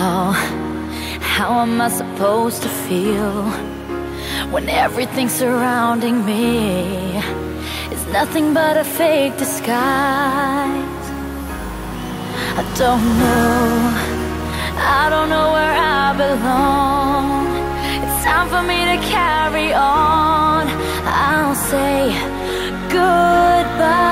Oh, how am I supposed to feel when everything surrounding me is nothing but a fake disguise? I don't know where I belong. It's time for me to carry on. I'll say goodbye.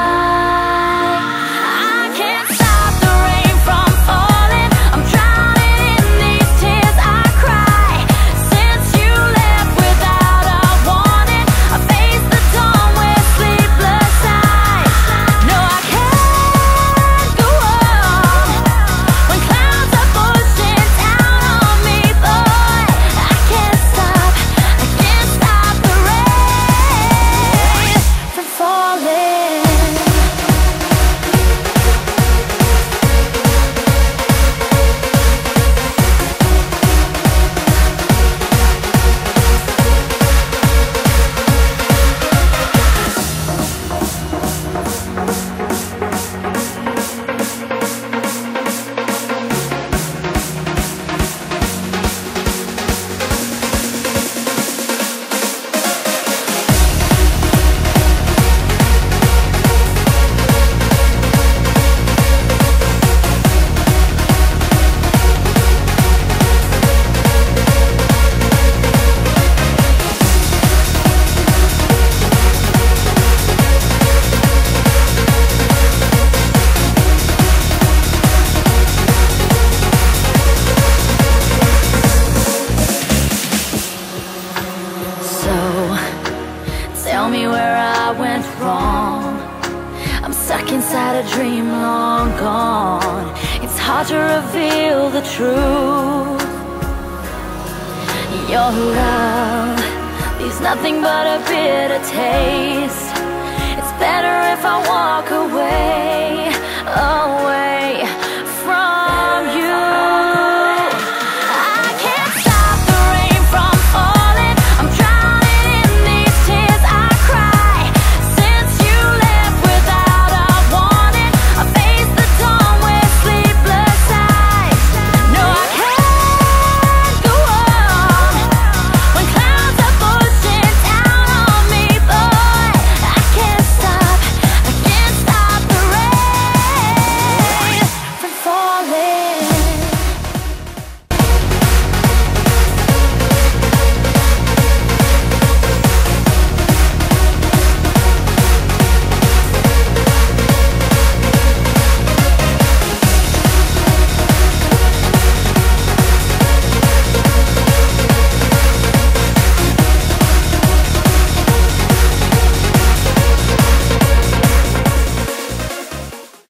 Tell me where I went wrong. I'm stuck inside a dream long gone. It's hard to reveal the truth. Your love leaves nothing but a bitter taste. It's better if I walk away, away.